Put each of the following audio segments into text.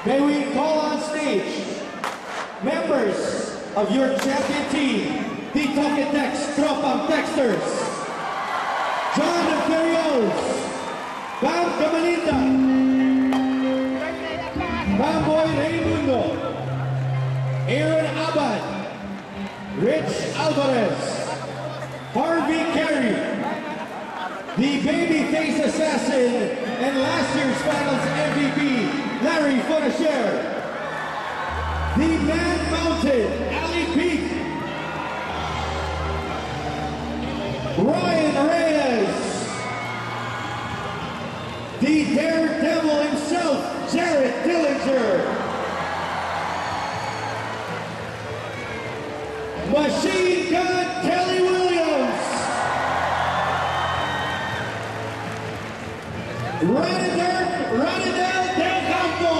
May we call on stage members of your champion team, the Togetex Tropang Texters, John Ferios, Bam Camalinda, Bamboy Raimundo, Aaron Abad, Rich Alvarez, Harvey Carey, the babyface assassin and last year's finals MVP, Larry Fonacher, the Man Mountain, Ali Peak, Ryan Reyes, the Daredevil himself, Jared Dillinger, Machine Gun Kelly Williams, Ranidel Del Campo,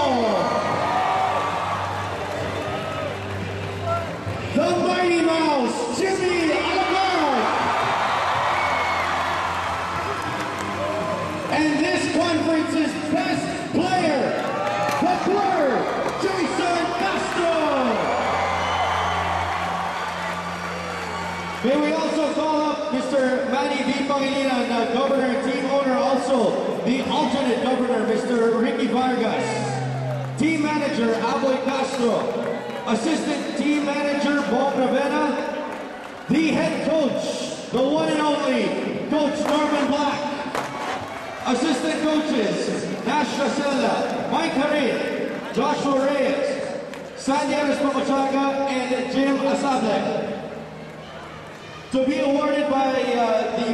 the Mighty Mouse, Jimmy Alvarez, and this conference's best player, the Blur, Jason Castro. May we also call up Mr. Manny V. Pangilinan, the governor and team owner, also the alternate governor, Mr. Ricky Vargas, team manager, Aboy Castro, assistant team manager, Bob Ravenna, the head coach, the one and only, Coach Norman Black, assistant coaches, Nash Racela, Mike Harin, Joshua Reyes, Sanyaris Papachaga, and Jim Asable. To be awarded by the